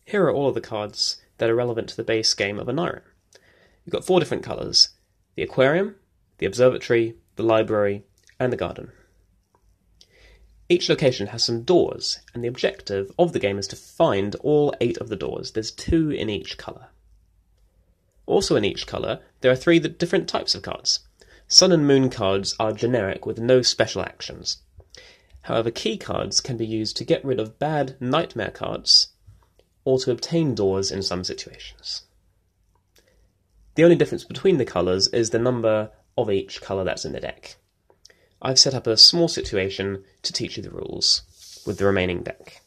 Here are all of the cards that are relevant to the base game of Onirim. You've got 4 different colours: the aquarium, the observatory, the library, and the garden. Each location has some doors, and the objective of the game is to find all 8 of the doors. There's 2 in each colour. Also in each colour, there are 3 different types of cards. Sun and Moon cards are generic with no special actions. However, key cards can be used to get rid of bad nightmare cards, or to obtain doors in some situations. The only difference between the colours is the number of each colour that's in the deck. I've set up a small situation to teach you the rules with the remaining deck.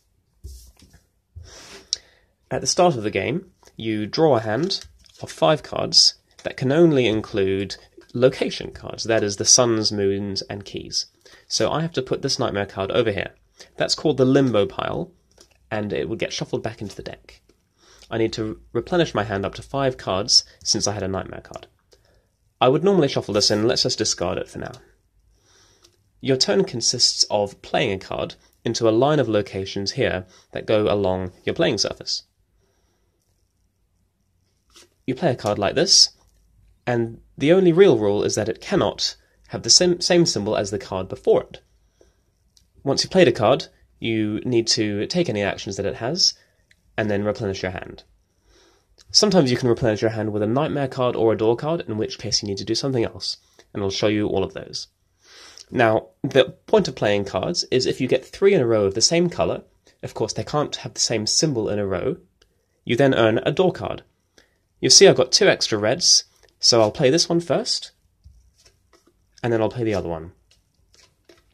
At the start of the game, you draw a hand of 5 cards that can only include location cards, that is, the suns, moons, and keys. So I have to put this nightmare card over here. That's called the limbo pile, and it would get shuffled back into the deck. I need to replenish my hand up to 5 cards since I had a nightmare card. I would normally shuffle this in, let's just discard it for now. Your turn consists of playing a card into a line of locations here that go along your playing surface. You play a card like this, and the only real rule is that it cannot have the same symbol as the card before it. Once you've played a card, you need to take any actions that it has, and then replenish your hand. Sometimes you can replenish your hand with a nightmare card or a door card, in which case you need to do something else, and I'll show you all of those. Now, the point of playing cards is if you get 3 in a row of the same colour, of course they can't have the same symbol in a row, you then earn a door card. You'll see I've got 2 extra reds, so I'll play this one first, and then I'll play the other one.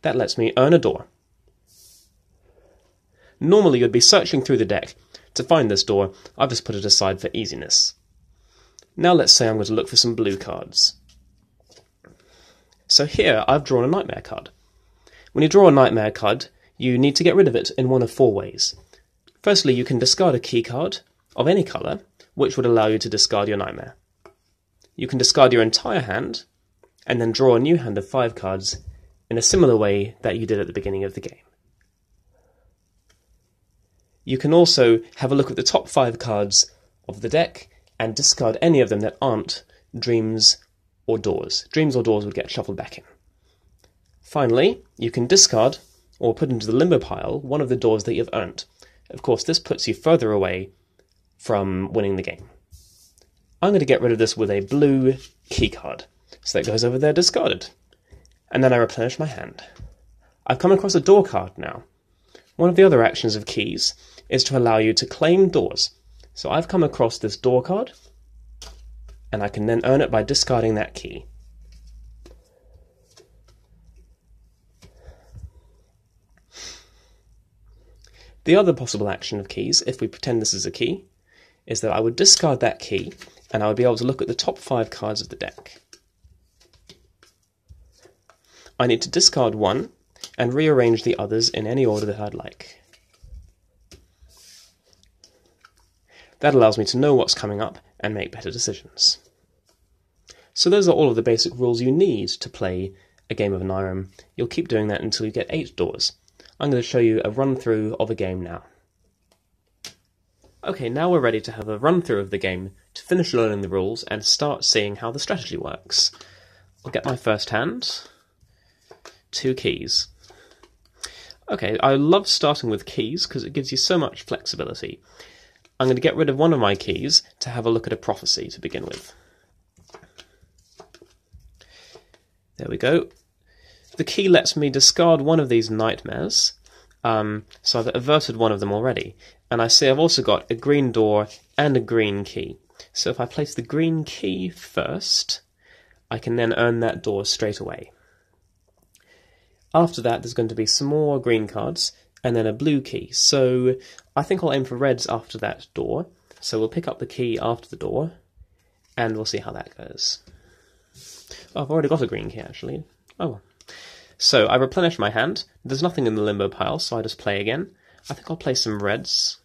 That lets me earn a door. Normally you'd be searching through the deck to find this door. I've just put it aside for easiness. Now let's say I'm going to look for some blue cards. So here I've drawn a nightmare card. When you draw a nightmare card, you need to get rid of it in one of 4 ways. Firstly, you can discard a key card of any colour, which would allow you to discard your nightmare. You can discard your entire hand, and then draw a new hand of 5 cards in a similar way that you did at the beginning of the game. You can also have a look at the top 5 cards of the deck and discard any of them that aren't dreams or doors. Dreams or doors would get shuffled back in. Finally, you can discard or put into the limbo pile one of the doors that you've earned. Of course, this puts you further away from winning the game. I'm going to get rid of this with a blue key card, so that goes over there discarded. And then I replenish my hand. I've come across a door card now. One of the other actions of keys is to allow you to claim doors. So I've come across this door card, and I can then earn it by discarding that key. The other possible action of keys, if we pretend this is a key, is that I would discard that key, and I would be able to look at the top 5 cards of the deck. I need to discard one, and rearrange the others in any order that I'd like. That allows me to know what's coming up and make better decisions. So those are all of the basic rules you need to play a game of Onirim. You'll keep doing that until you get 8 doors. I'm going to show you a run-through of a game now. Okay, now we're ready to have a run-through of the game to finish learning the rules and start seeing how the strategy works. I'll get my first hand. 2 keys. Okay, I love starting with keys because it gives you so much flexibility. I'm going to get rid of one of my keys to have a look at a prophecy to begin with. There we go. The key lets me discard one of these nightmares, so I've averted one of them already. And I see I've also got a green door and a green key. So if I place the green key first, I can then earn that door straight away. After that, there's going to be some more green cards, and then a blue key. So I think I'll aim for reds after that door. So we'll pick up the key after the door, and we'll see how that goes. Oh, I've already got a green key, actually. Oh well. So I replenish my hand. There's nothing in the limbo pile, so I just play again. I think I'll play some reds.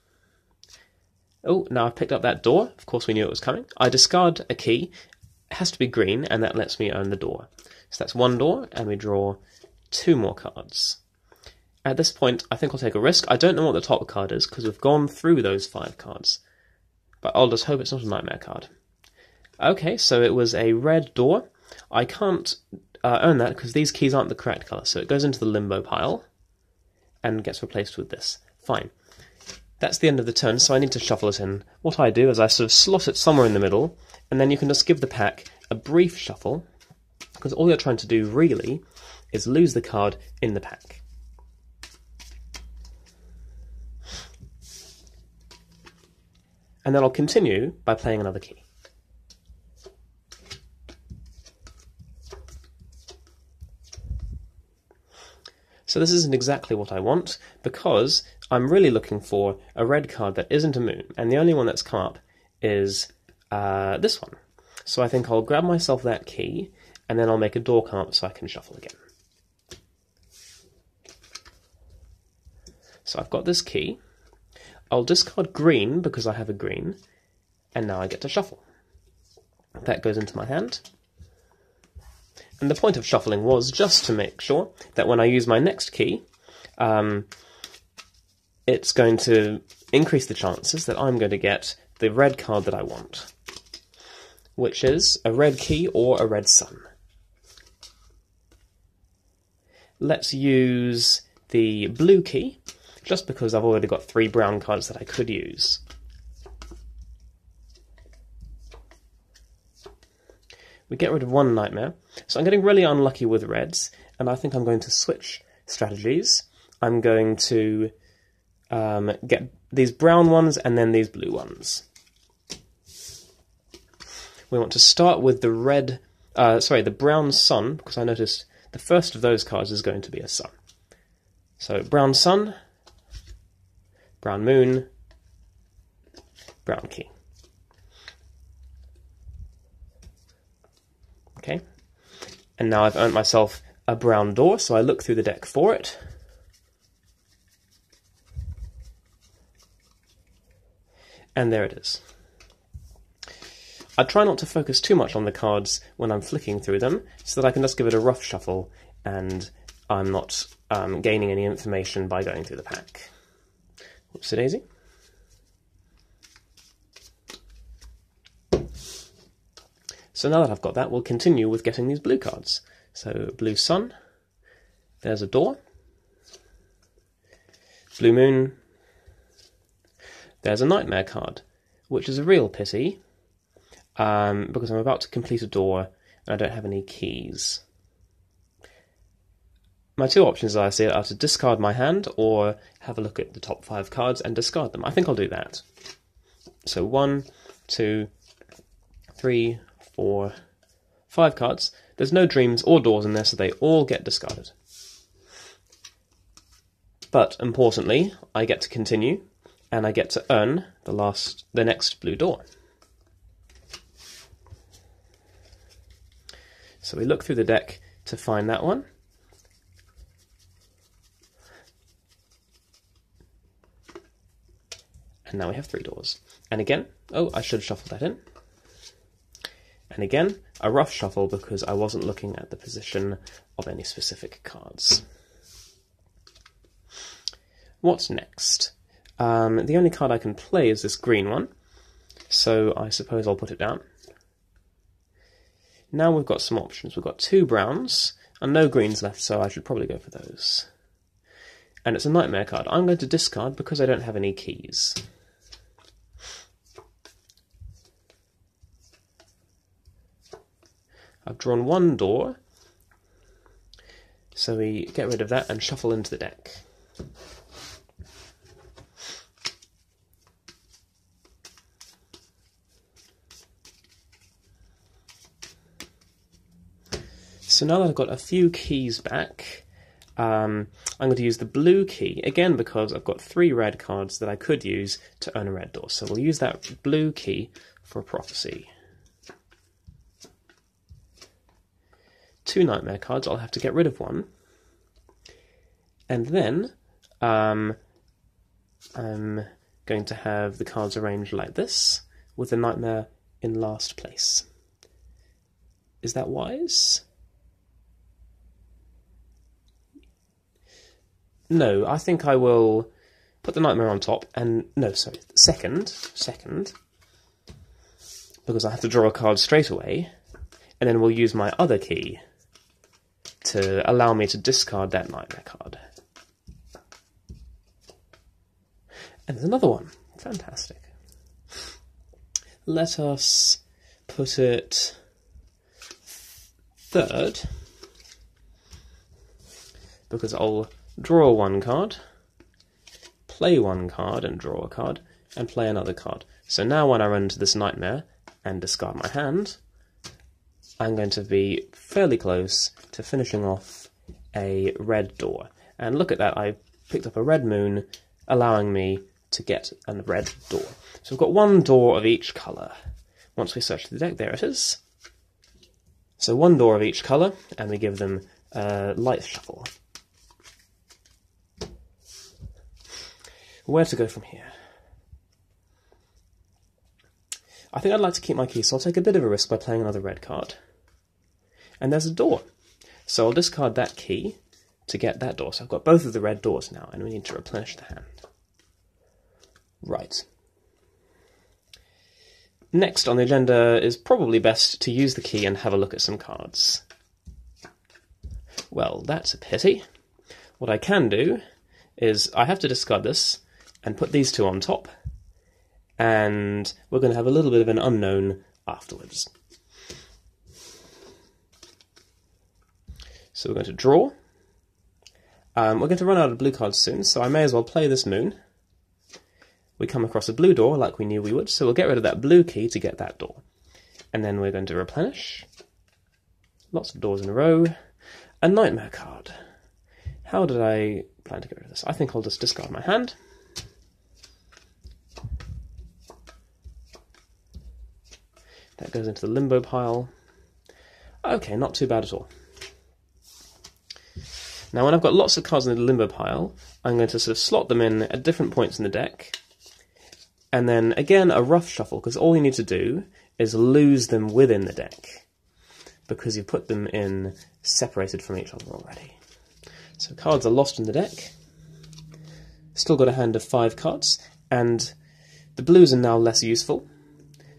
Oh, now I've picked up that door. Of course we knew it was coming. I discard a key. It has to be green, and that lets me earn the door. So that's 1 door, and we draw 2 more cards. At this point, I think I'll take a risk. I don't know what the top card is, because we've gone through those 5 cards. But I'll just hope it's not a nightmare card. Okay, so it was a red door. I can't earn that, because these keys aren't the correct colour, so it goes into the limbo pile, and gets replaced with this. Fine. That's the end of the turn, so I need to shuffle it in. What I do is I sort of slot it somewhere in the middle, and then you can just give the pack a brief shuffle, because all you're trying to do, really, is lose the card in the pack. And then I'll continue by playing another key. So this isn't exactly what I want, because I'm really looking for a red card that isn't a moon, and the only one that's come up is this one. So I think I'll grab myself that key, and then I'll make a door come up so I can shuffle again. So I've got this key. I'll discard green because I have a green, and now I get to shuffle. That goes into my hand. And the point of shuffling was just to make sure that when I use my next key, it's going to increase the chances that I'm going to get the red card that I want, which is a red key or a red sun. Let's use the blue key, just because I've already got 3 brown cards that I could use. We get rid of 1 nightmare, so I'm getting really unlucky with reds, and I think I'm going to switch strategies. I'm going to get these brown ones and then these blue ones. We want to start with the the brown sun, because I noticed the first of those cards is going to be a sun. So brown sun, brown moon, brown key. Okay, and now I've earned myself a brown door, so I look through the deck for it. And there it is. I try not to focus too much on the cards when I'm flicking through them, so that I can just give it a rough shuffle, and I'm not gaining any information by going through the pack. Whoopsie-daisy. So now that I've got that, we'll continue with getting these blue cards. So blue sun, there's a door, blue moon, there's a nightmare card, which is a real pity, because I'm about to complete a door and I don't have any keys. My 2 options, as I see it, are to discard my hand or have a look at the top 5 cards and discard them. I think I'll do that. So 1, 2, 3, 4, 5 cards. There's no dreams or doors in there, so they all get discarded. But importantly, I get to continue, and I get to earn the next blue door. So we look through the deck to find that one. And now we have 3 doors. And again, oh, I should have shuffled that in. And again, a rough shuffle because I wasn't looking at the position of any specific cards. What's next? The only card I can play is this green one, so I suppose I'll put it down. Now we've got some options. We've got 2 browns and no greens left, so I should probably go for those. And it's a nightmare card. I'm going to discard because I don't have any keys. I've drawn 1 door, so we get rid of that and shuffle into the deck. So now that I've got a few keys back, I'm going to use the blue key, again because I've got 3 red cards that I could use to earn a red door. So we'll use that blue key for a prophecy. 2 nightmare cards, I'll have to get rid of 1. And then I'm going to have the cards arranged like this, with the nightmare in last place. Is that wise? no, I think I will put the nightmare on top, and no, sorry, second, because I have to draw a card straight away, and then we'll use my other key to allow me to discard that nightmare card. And there's another one. Fantastic. Let us put it third, because I'll draw one card, play one card and draw a card, and play another card. So now when I run into this nightmare and discard my hand, I'm going to be fairly close to finishing off a red door. And look at that, I picked up a red moon, allowing me to get a red door. So we've got one door of each colour. Once we search the deck, there it is. So one door of each colour, and we give them a light shuffle. Where to go from here? I think I'd like to keep my key, so I'll take a bit of a risk by playing another red card. And there's a door. So I'll discard that key to get that door. So I've got both of the red doors now, and we need to replenish the hand. Right. Next on the agenda is probably best to use the key and have a look at some cards. Well, that's a pity. What I can do is I have to discard this and put these two on top, and we're going to have a little bit of an unknown afterwards. So we're going to draw. We're going to run out of blue cards soon, so I may as well play this moon. We come across a blue door like we knew we would, so we'll get rid of that blue key to get that door. And then we're going to replenish. Lots of doors in a row. A nightmare card. How did I plan to get rid of this? I think I'll just discard my hand. That goes into the limbo pile. Okay, not too bad at all. Now when I've got lots of cards in the limbo pile, I'm going to sort of slot them in at different points in the deck. And then, again, a rough shuffle, because all you need to do is lose them within the deck, because you put them in separated from each other already. So cards are lost in the deck. Still got a hand of 5 cards, and the blues are now less useful.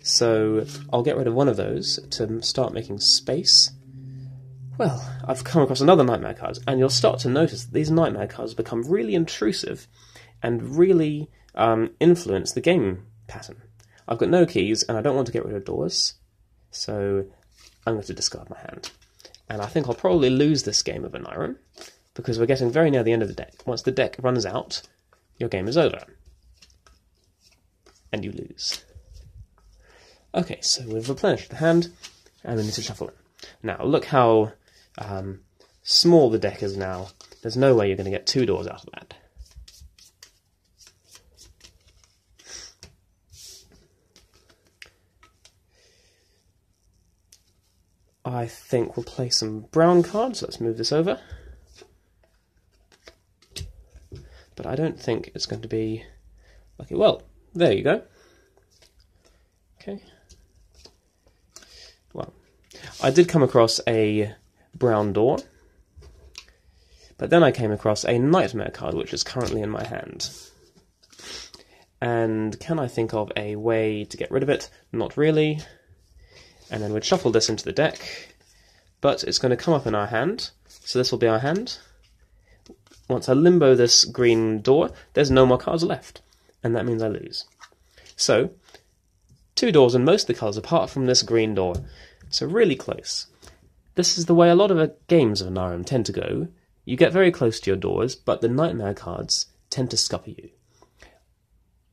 So I'll get rid of one of those to start making space. Well, I've come across another nightmare card, and you'll start to notice that these nightmare cards become really intrusive and really influence the game pattern. I've got no keys, and I don't want to get rid of doors, so I'm going to discard my hand. And I think I'll probably lose this game of Onirim, because we're getting very near the end of the deck. Once the deck runs out, your game is over. And you lose. Okay, so we've replenished the hand, and we need to shuffle it. Now, look how small the deck is now. There's no way you're going to get 2 doors out of that. I think we'll play some brown cards. Let's move this over. But I don't think it's going to be lucky. Well, there you go. Okay. Well, I did come across a brown door, but then I came across a nightmare card, which is currently in my hand. And can I think of a way to get rid of it? Not really. And then we'd shuffle this into the deck, but it's going to come up in our hand, so this will be our hand. Once I limbo this green door, there's no more cards left, and that means I lose. So, 2 doors in most of the colours apart from this green door, so really close. This is the way a lot of games of Onirim tend to go. You get very close to your doors, but the nightmare cards tend to scupper you.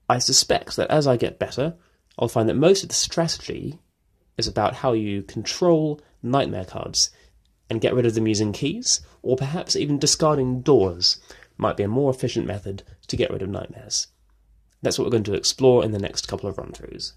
I suspect that as I get better, I'll find that most of the strategy is about how you control nightmare cards and get rid of them using keys, or perhaps even discarding doors might be a more efficient method to get rid of nightmares. That's what we're going to explore in the next couple of run-throughs.